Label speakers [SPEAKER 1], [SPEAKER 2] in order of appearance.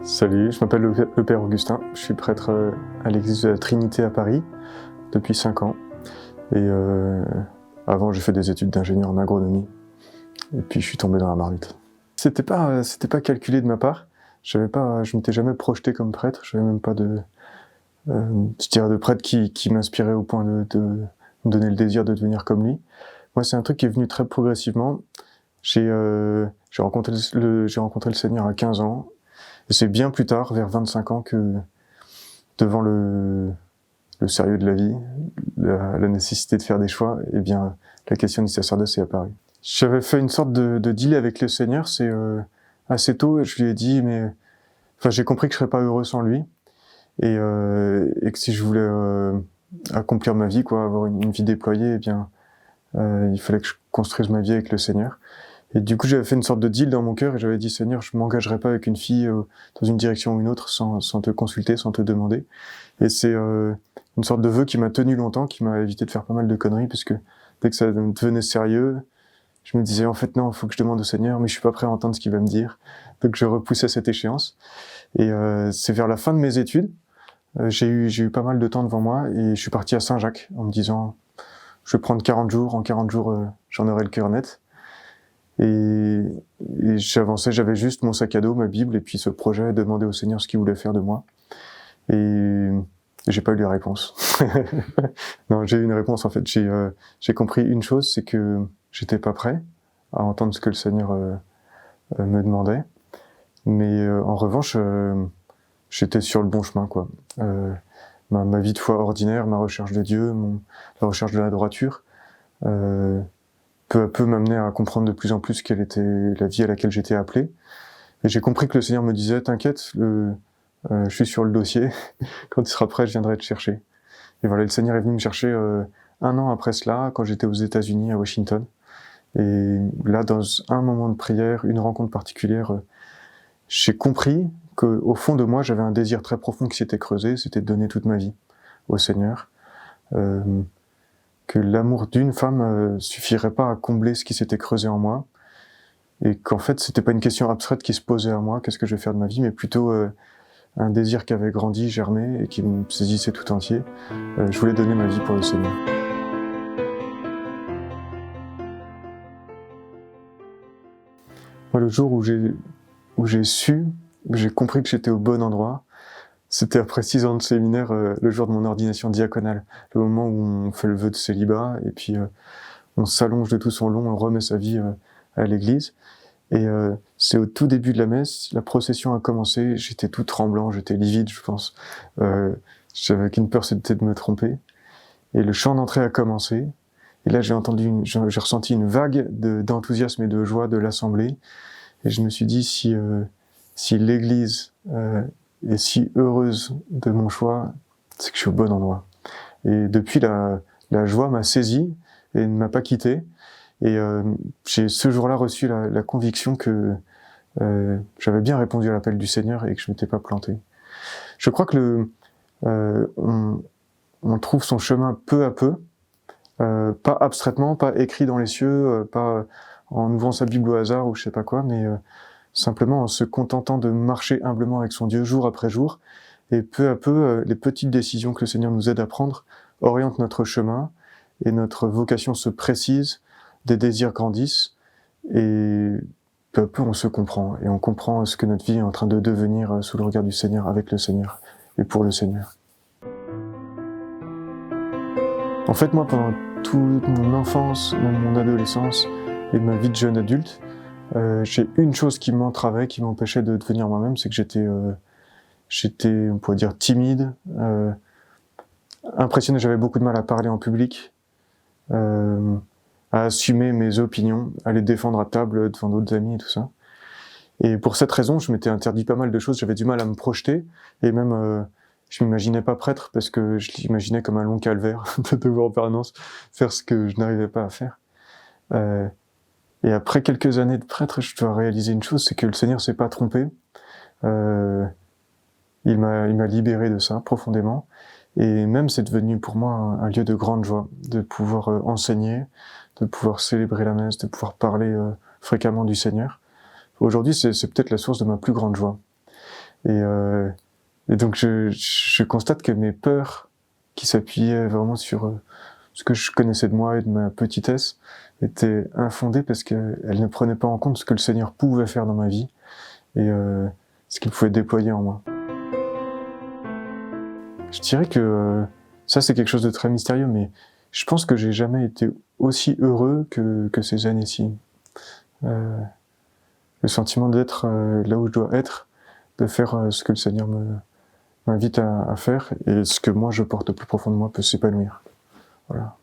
[SPEAKER 1] Salut, je m'appelle le Père Augustin, je suis prêtre à l'église de la Trinité à Paris depuis 5 ans. Et avant j'ai fait des études d'ingénieur en agronomie, et puis je suis tombé dans la marmite. C'était pas calculé de ma part, je m'étais jamais projeté comme prêtre, j'avais même pas de prêtre qui m'inspirait au point de me donner le désir de devenir comme lui. Moi c'est un truc qui est venu très progressivement. J'ai rencontré le Seigneur à 15 ans, et c'est bien plus tard, vers 25 ans, que devant le sérieux de la vie, la nécessité de faire des choix, eh bien, la question du sacerdoce est apparue. J'avais fait une sorte de deal avec le Seigneur, c'est assez tôt, je lui ai dit, j'ai compris que je serais pas heureux sans lui, et que si je voulais accomplir ma vie, avoir une vie déployée, eh bien, il fallait que je construise ma vie avec le Seigneur. Et du coup, j'avais fait une sorte de deal dans mon cœur et j'avais dit, Seigneur, je m'engagerai pas avec une fille dans une direction ou une autre sans te consulter, sans te demander. Et c'est une sorte de vœu qui m'a tenu longtemps, qui m'a évité de faire pas mal de conneries, parce que dès que ça devenait sérieux, je me disais, en fait, non, il faut que je demande au Seigneur, mais je suis pas prêt à entendre ce qu'il va me dire. Donc je repoussais cette échéance. Et c'est vers la fin de mes études, j'ai eu pas mal de temps devant moi et je suis parti à Saint-Jacques en me disant, je vais prendre 40 jours, en 40 jours, j'en aurai le cœur net. Et j'avançais, j'avais juste mon sac à dos, ma Bible, et puis ce projet, demander au Seigneur ce qu'il voulait faire de moi. Et j'ai pas eu de réponse. Non, j'ai eu une réponse en fait. J'ai compris une chose, c'est que j'étais pas prêt à entendre ce que le Seigneur me demandait. Mais en revanche, j'étais sur le bon chemin, quoi. Ma vie de foi ordinaire, ma recherche de Dieu, la recherche de la droiture, peu à peu m'amenait à comprendre de plus en plus quelle était la vie à laquelle j'étais appelé. Et j'ai compris que le Seigneur me disait, t'inquiète, je suis sur le dossier, quand tu seras prêt, je viendrai te chercher. Et voilà, le Seigneur est venu me chercher 1 an après cela, quand j'étais aux États-Unis, à Washington. Et là, dans un moment de prière, une rencontre particulière, j'ai compris qu'au fond de moi, j'avais un désir très profond qui s'était creusé, c'était de donner toute ma vie au Seigneur. Que l'amour d'une femme suffirait pas à combler ce qui s'était creusé en moi, et qu'en fait c'était pas une question abstraite qui se posait à moi, qu'est-ce que je vais faire de ma vie, mais plutôt un désir qui avait grandi, germé, et qui me saisissait tout entier. Je voulais donner ma vie pour le Seigneur. Moi, le jour où j'ai compris que j'étais au bon endroit, c'était après 6 ans de séminaire, le jour de mon ordination diaconale, le moment où on fait le vœu de célibat, et puis on s'allonge de tout son long, on remet sa vie à l'église. Et c'est au tout début de la messe, la procession a commencé, j'étais tout tremblant, j'étais livide, je pense. J'avais qu'une peur, c'était de me tromper. Et le chant d'entrée a commencé. Et là, j'ai ressenti une vague d'enthousiasme et de joie de l'assemblée. Et je me suis dit, si l'église est si heureuse de mon choix, c'est que je suis au bon endroit. Et depuis, la joie m'a saisi et ne m'a pas quitté. Et j'ai ce jour-là reçu la conviction que j'avais bien répondu à l'appel du Seigneur et que je m'étais pas planté. Je crois que on trouve son chemin peu à peu, pas abstraitement, pas écrit dans les cieux, pas en ouvrant sa Bible au hasard ou je sais pas quoi, mais simplement en se contentant de marcher humblement avec son Dieu jour après jour. Et peu à peu, les petites décisions que le Seigneur nous aide à prendre orientent notre chemin et notre vocation se précise, des désirs grandissent, et peu à peu on se comprend, et on comprend ce que notre vie est en train de devenir sous le regard du Seigneur, avec le Seigneur, et pour le Seigneur. En fait, moi, pendant toute mon enfance, même mon adolescence, et ma vie de jeune adulte, j'ai une chose qui m'entravait, qui m'empêchait de devenir moi-même, c'est que j'étais, on pourrait dire, timide, impressionné, j'avais beaucoup de mal à parler en public, à assumer mes opinions, à les défendre à table devant d'autres amis et tout ça. Et pour cette raison, je m'étais interdit pas mal de choses, j'avais du mal à me projeter, et même je m'imaginais pas prêtre parce que je l'imaginais comme un long calvaire de devoir en permanence faire ce que je n'arrivais pas à faire. Et après quelques années de prêtre, je dois réaliser une chose, c'est que le Seigneur s'est pas trompé. Il m'a libéré de ça profondément. Et même c'est devenu pour moi un lieu de grande joie, de pouvoir enseigner, de pouvoir célébrer la messe, de pouvoir parler fréquemment du Seigneur. Aujourd'hui, c'est peut-être la source de ma plus grande joie. Et donc je constate que mes peurs, qui s'appuyaient vraiment sur ce que je connaissais de moi et de ma petitesse, étaient infondées parce qu'elles ne prenaient pas en compte ce que le Seigneur pouvait faire dans ma vie et ce qu'il pouvait déployer en moi. Je dirais que ça c'est quelque chose de très mystérieux, mais je pense que j'ai jamais été aussi heureux que ces années-ci. Le sentiment d'être là où je dois être, de faire ce que le Seigneur m'invite à faire, et ce que moi je porte au plus profond de moi peut s'épanouir. Voilà.